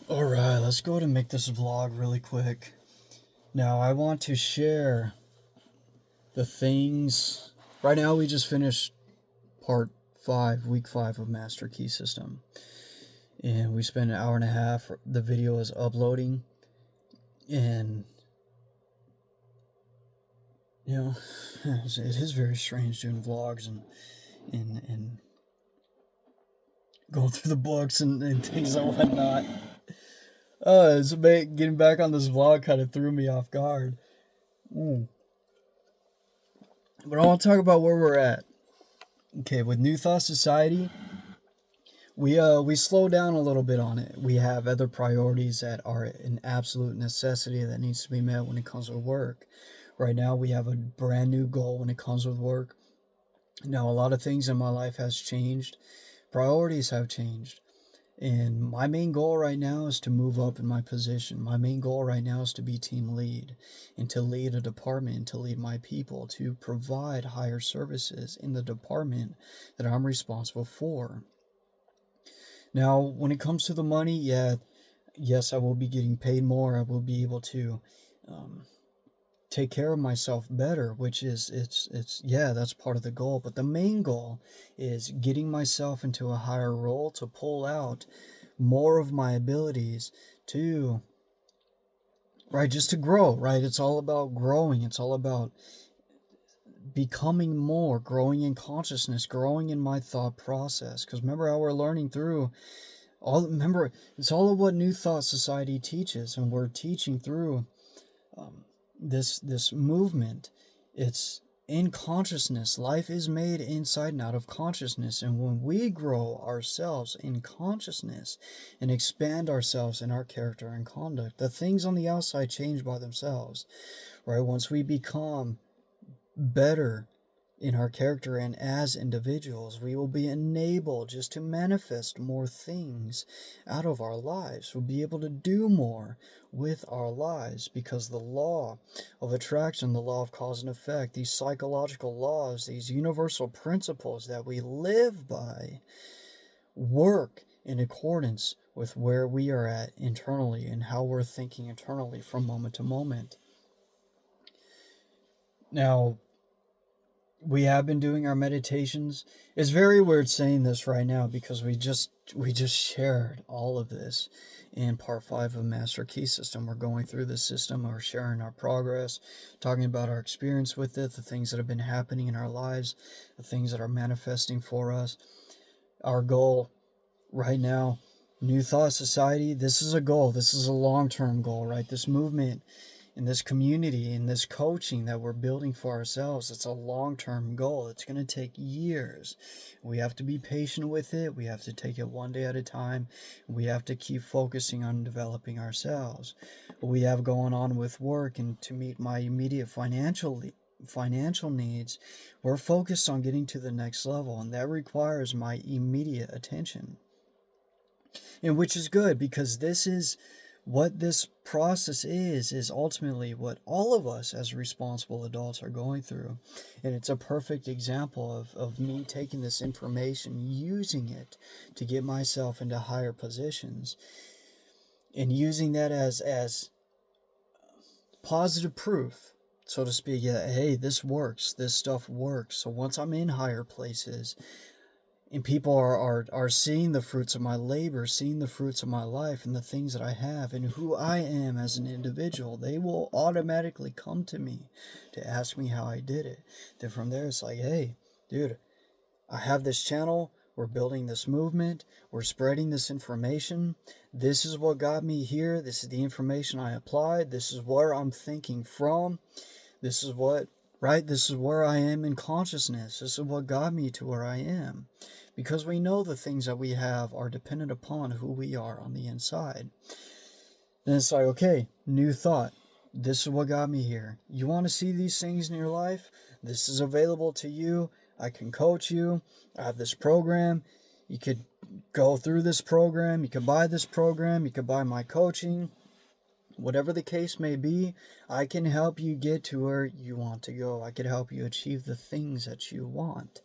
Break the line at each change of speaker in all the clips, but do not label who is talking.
Alright, let's go to make this vlog really quick. Now, I want to share the things. Right now, we just finished part 5, week 5 of Master Key System. And we spent an hour and a half. The video is uploading. And, it is very strange doing vlogs and going through the books and things and whatnot. Getting back on this vlog kind of threw me off guard. But I want to talk about where we're at. Okay, with New Thought Society, we slow down a little bit on it. We have other priorities that are an absolute necessity that needs to be met when it comes with work. Right now, we have a brand new goal when it comes with work. Now, a lot of things in my life has changed. Priorities have changed. And my main goal right now is to move up in my position. My main goal right now is to be team lead and to lead a department, to lead my people, to provide higher services in the department that I'm responsible for. Now, when it comes to the money, yes, I will be getting paid more. I will be able to take care of myself better, which is that's part of the goal. But the main goal is getting myself into a higher role to pull out more of my abilities to just to grow, right? It's all about growing. It's all about becoming more, growing in consciousness, growing in my thought process. Because remember how we're learning through remember, it's all of what New Thought Society teaches, and we're teaching through this movement. It's in consciousness. Life is made inside and out of consciousness, and when we grow ourselves in consciousness and expand ourselves in our character and conduct, the things on the outside change by themselves, right? Once we become better in our character and as individuals, we will be enabled just to manifest more things out of our lives. We'll be able to do more with our lives because the law of attraction, the law of cause and effect, these psychological laws, these universal principles that we live by work in accordance with where we are at internally and how we're thinking internally from moment to moment. Now, we have been doing our meditations. It's very weird saying this right now because we just shared all of this in part 5 of Master Key System. We're going through the system, we're sharing our progress, talking about our experience with it, the things that have been happening in our lives, the things that are manifesting for us. Our goal right now, New Thought Society, this is a goal. This is a long-term goal, right? This movement in this community, in this coaching that we're building for ourselves, it's a long-term goal. It's going to take years. We have to be patient with it. We have to take it one day at a time. We have to keep focusing on developing ourselves. What we have going on with work and to meet my immediate financial needs, we're focused on getting to the next level, and that requires my immediate attention. And which is good because this is what this process is ultimately what all of us as responsible adults are going through. And it's a perfect example of me taking this information, using it to get myself into higher positions, and using that as positive proof, so to speak. Yeah, hey, this works. This stuff works. So once I'm in higher places, and people are seeing the fruits of my labor, seeing the fruits of my life and the things that I have and who I am as an individual, they will automatically come to me to ask me how I did it. Then from there, it's like, hey, dude, I have this channel. We're building this movement. We're spreading this information. This is what got me here. This is the information I applied. This is where I'm thinking from. This is what, right? This is where I am in consciousness. This is what got me to where I am. Because we know the things that we have are dependent upon who we are on the inside. Then it's like, okay, new thought. This is what got me here. You want to see these things in your life? This is available to you. I can coach you. I have this program. You could go through this program. You could buy this program. You could buy my coaching. Whatever the case may be, I can help you get to where you want to go. I can help you achieve the things that you want.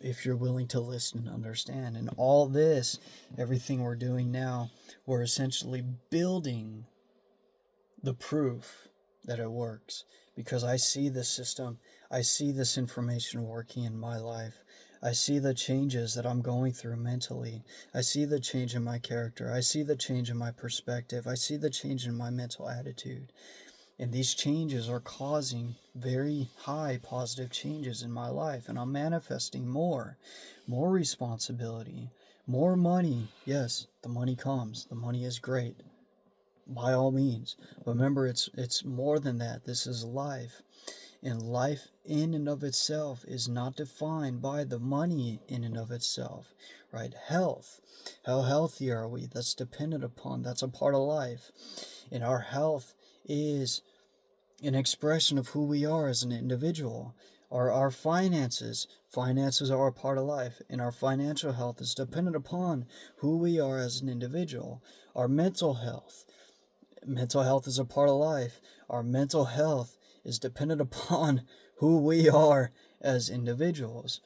if you're willing to listen and understand. And all this, everything we're doing now, we're essentially building the proof that it works, because I see the system, I see this information working in my life. I see the changes that I'm going through mentally. I see the change in my character. I see the change in my perspective. I see the change in my mental attitude. And these changes are causing very high positive changes in my life. And I'm manifesting more responsibility, more money. Yes, the money comes. The money is great, by all means. But remember, it's more than that. This is life. And life in and of itself is not defined by the money in and of itself, right? Health. How healthy are we? That's dependent upon, that's a part of life. And our health is an expression of who we are as an individual. Our finances are a part of life, and our financial health is dependent upon who we are as an individual. Our mental health is a part of life. Our mental health is dependent upon who we are as individuals.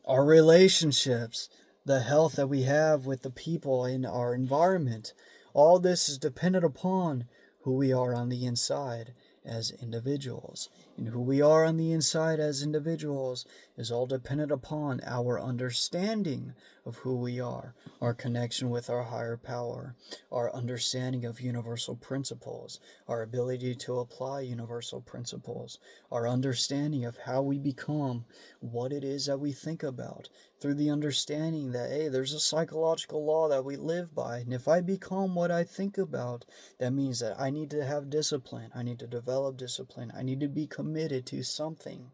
Our relationships, the health that we have with the people in our environment, all this is dependent upon who we are on the inside as individuals. And who we are on the inside as individuals is all dependent upon our understanding of who we are, our connection with our higher power, our understanding of universal principles, our ability to apply universal principles, our understanding of how we become what it is that we think about, through the understanding that, hey, there's a psychological law that we live by, and if I become what I think about, that means that I need to have discipline, I need to develop discipline, I need to be committed to something.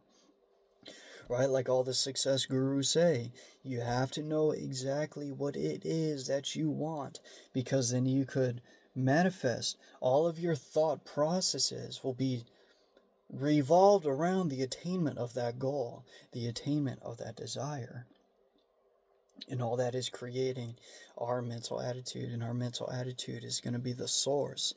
Right? Like all the success gurus say, you have to know exactly what it is that you want, because then you could manifest. All of your thought processes will be revolved around the attainment of that goal, the attainment of that desire. And all that is creating our mental attitude, and our mental attitude is going to be the source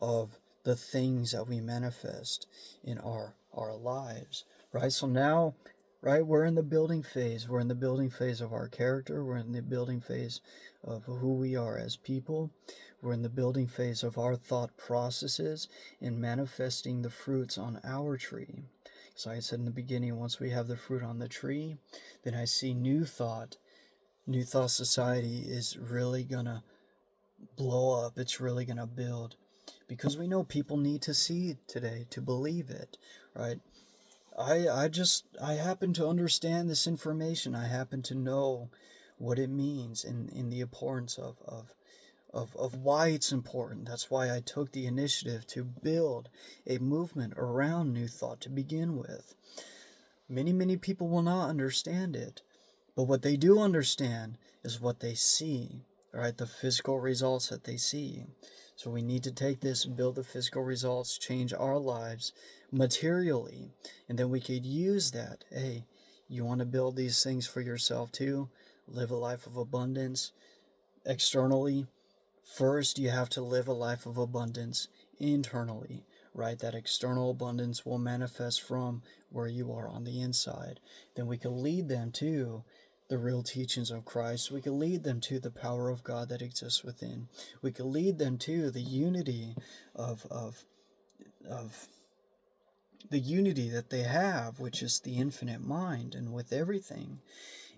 of the things that we manifest in our lives, right? So now, right, we're in the building phase. We're in the building phase of our character. We're in the building phase of who we are as people. We're in the building phase of our thought processes and manifesting the fruits on our tree. So I said in the beginning, once we have the fruit on the tree, then I see New Thought Society is really gonna blow up. It's really gonna build, because we know people need to see it today to believe it, right? I happen to understand this information. I happen to know what it means in the importance of why it's important. That's why I took the initiative to build a movement around New Thought to begin with. Many people will not understand it, but what they do understand is what they see, right? The physical results that they see. So we need to take this, build the physical results, change our lives materially, and then we could use that. Hey, you want to build these things for yourself too? Live a life of abundance externally. First, you have to live a life of abundance internally, right? That external abundance will manifest from where you are on the inside. Then we can lead them to the real teachings of Christ. We can lead them to the power of God that exists within. We can lead them to the unity of the unity that they have, which is the infinite mind, and with everything,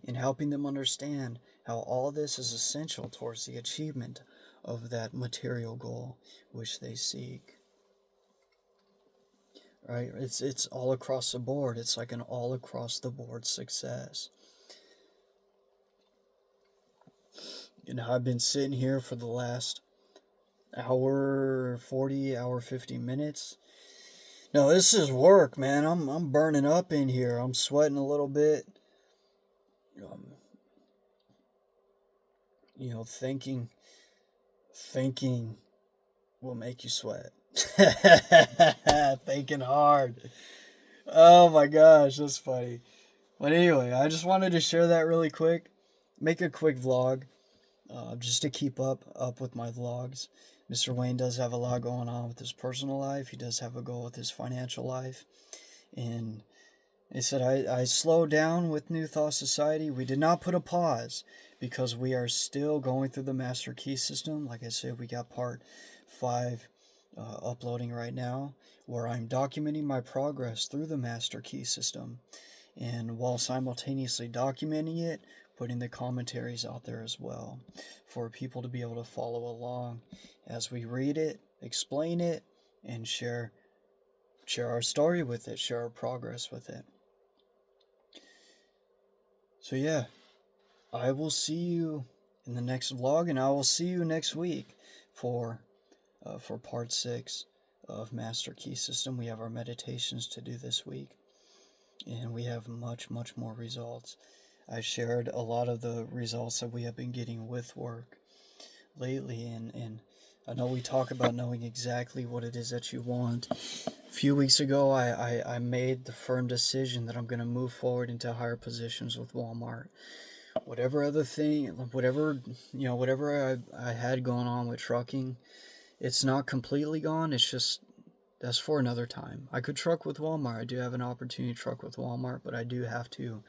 in helping them understand how all this is essential towards the achievement of that material goal which they seek. Right? It's all across the board. It's like an all across the board success. You know, I've been sitting here for the last hour 40, hour 50 minutes. No, this is work, man. I'm burning up in here. I'm sweating a little bit. You know, thinking will make you sweat. Thinking hard. Oh my gosh, that's funny. But anyway, I just wanted to share that really quick. Make a quick vlog, just to keep up with my vlogs. Mr. Wayne does have a lot going on with his personal life. He does have a goal with his financial life, and They said, I slowed down with New Thought Society. We did not put a pause because we are still going through the Master Key System. Like I said, we got part 5 uploading right now, where I'm documenting my progress through the Master Key System. And while simultaneously documenting it, putting the commentaries out there as well for people to be able to follow along as we read it, explain it, and share our story with it, share our progress with it. So yeah, I will see you in the next vlog, and I will see you next week for part 6 of Master Key System. We have our meditations to do this week, and we have much more results. I shared a lot of the results that we have been getting with work lately, and I know we talk about knowing exactly what it is that you want. A few weeks ago, I made the firm decision that I'm going to move forward into higher positions with Walmart. Whatever other thing, whatever I had going on with trucking, it's not completely gone. It's just, that's for another time. I could truck with Walmart. I do have an opportunity to truck with Walmart, but I do have to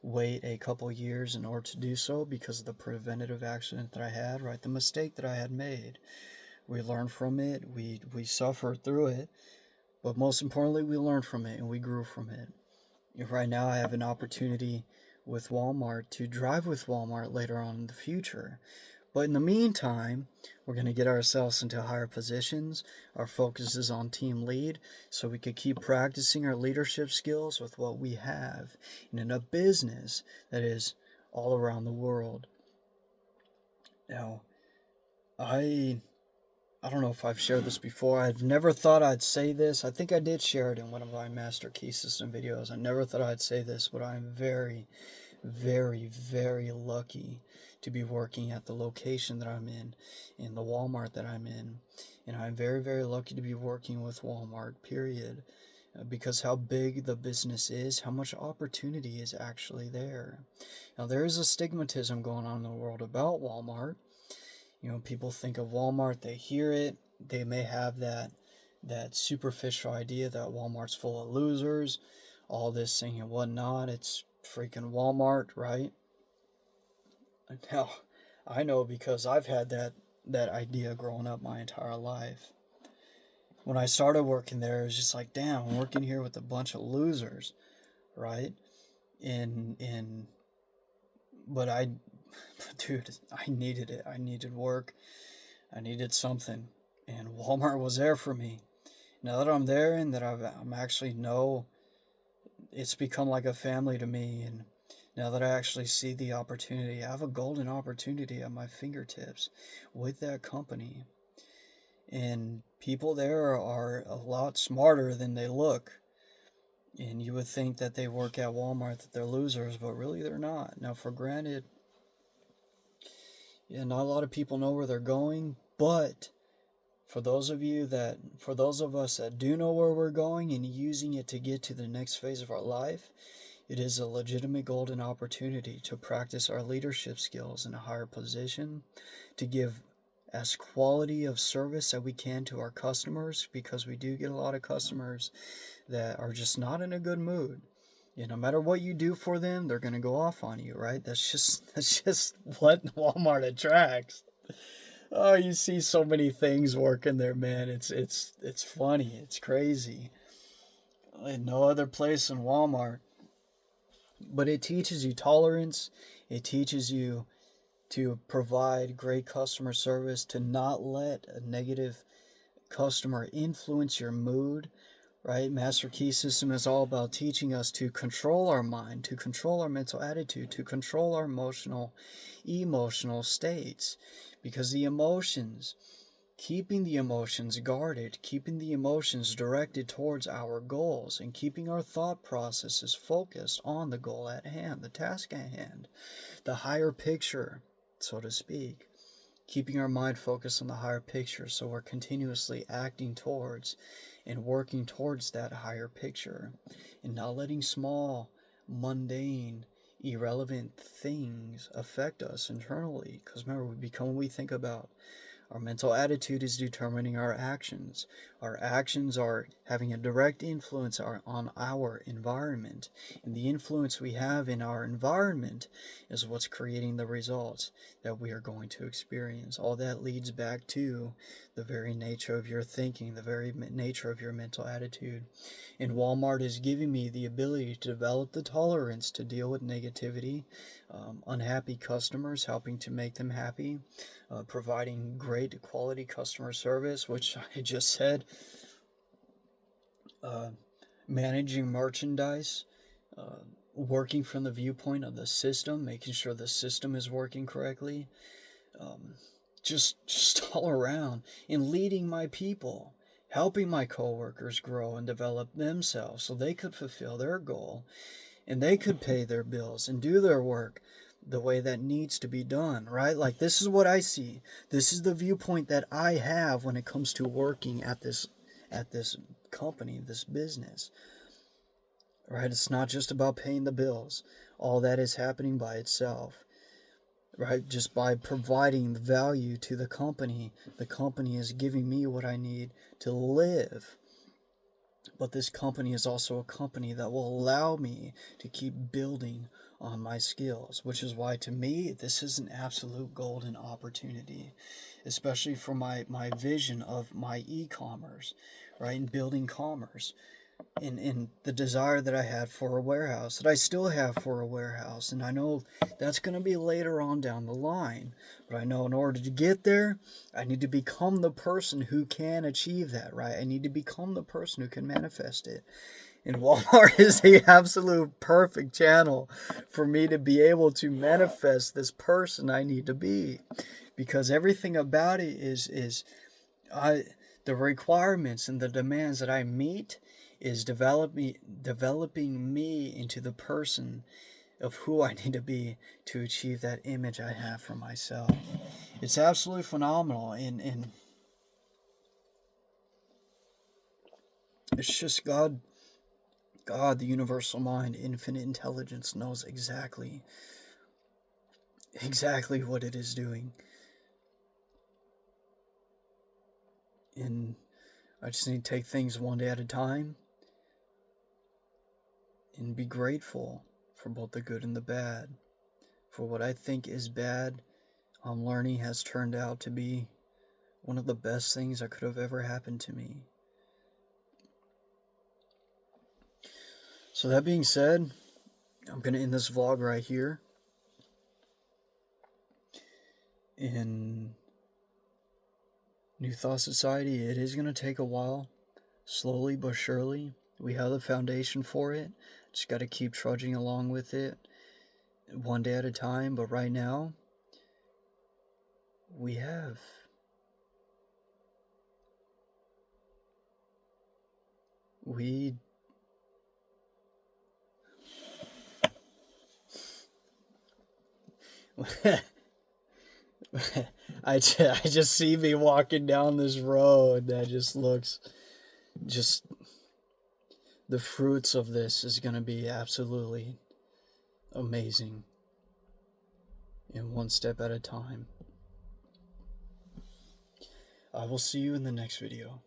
wait a couple years in order to do so because of the preventative accident that I had, right? The mistake that I had made. We learned from it. We suffered through it. But most importantly, we learned from it and we grew from it. Right now, I have an opportunity with Walmart to drive with Walmart later on in the future. But in the meantime, we're going to get ourselves into higher positions. Our focus is on team lead, so we could keep practicing our leadership skills with what we have in a business that is all around the world. Now, I don't know if I've shared this before. I've never thought I'd say this. I think I did share it in one of my Master Key System videos. I never thought I'd say this, but I'm very, very lucky to be working at the location that I'm in the Walmart that I'm in. And I'm very lucky to be working with Walmart, period. Because how big the business is, how much opportunity is actually there. Now, there is a stigmatism going on in the world about Walmart. People think of Walmart, they hear it, they may have that superficial idea that Walmart's full of losers, all this thing and whatnot. It's freaking Walmart, right? Now, I know because I've had that idea growing up my entire life. When I started working there, it was just like, damn, I'm working here with a bunch of losers, right? But dude, I needed it. I needed work. I needed something, and Walmart was there for me. Now that I'm there and that I'm actually know, it's become like a family to me, and now that I actually see the opportunity, I have a golden opportunity at my fingertips with that company. And people there are a lot smarter than they look. And you would think that they work at Walmart, that they're losers, but really they're not. Now, for granted, yeah, not a lot of people know where they're going, but for those of us that do know where we're going and using it to get to the next phase of our life, it is a legitimate golden opportunity to practice our leadership skills in a higher position, to give as quality of service that we can to our customers, because we do get a lot of customers that are just not in a good mood. No matter what you do for them, they're going to go off on you, right? That's just what Walmart attracts. Oh, you see so many things working there, man. It's funny. It's crazy. In no other place than Walmart. But it teaches you tolerance. It teaches you to provide great customer service, to not let a negative customer influence your mood, right? Master Key System is all about teaching us to control our mind, to control our mental attitude, to control our emotional states. Because the emotions, keeping the emotions guarded, keeping the emotions directed towards our goals, and keeping our thought processes focused on the goal at hand, the task at hand, the higher picture, so to speak. Keeping our mind focused on the higher picture, so we're continuously acting towards and working towards that higher picture, and not letting small, mundane, irrelevant things affect us internally. Because remember, we become what we think about. Our mental attitude is determining our actions. Our actions are having a direct influence on our environment. And the influence we have in our environment is what's creating the results that we are going to experience. All that leads back to the very nature of your thinking, the very nature of your mental attitude. And Walmart is giving me the ability to develop the tolerance to deal with negativity, unhappy customers, helping to make them happy, providing great quality customer service, which I just said, managing merchandise, working from the viewpoint of the system, making sure the system is working correctly, just all around, and leading my people, helping my coworkers grow and develop themselves so they could fulfill their goal and they could pay their bills and do their work the way that needs to be done, right? Like, this is what I see. This is the viewpoint that I have when it comes to working at this company, this business, right? It's not just about paying the bills. All that is happening by itself, right? Just by providing value to the company is giving me what I need to live. But this company is also a company that will allow me to keep building on my skills, which is why, to me, this is an absolute golden opportunity, especially for my vision of my e-commerce, right, and building commerce. In the desire that I had for a warehouse, that I still have for a warehouse. And I know that's going to be later on down the line. But I know in order to get there, I need to become the person who can achieve that, right? I need to become the person who can manifest it. And Walmart is the absolute perfect channel for me to be able to manifest this person I need to be. Because everything about it is the requirements and the demands that I meet is developing me into the person of who I need to be to achieve that image I have for myself. It's absolutely phenomenal, and it's just God, the universal mind, infinite intelligence, knows exactly what it is doing. And I just need to take things one day at a time and be grateful for both the good and the bad. For what I think is bad, I'm learning has turned out to be one of the best things that could have ever happened to me. So that being said, I'm going to end this vlog right here. In New Thought Society, it is going to take a while. Slowly but surely. We have the foundation for it. Just got to keep trudging along with it one day at a time. But right now, we have I just see me walking down this road that just looks, just the fruits of this is going to be absolutely amazing, and one step at a time. I will see you in the next video.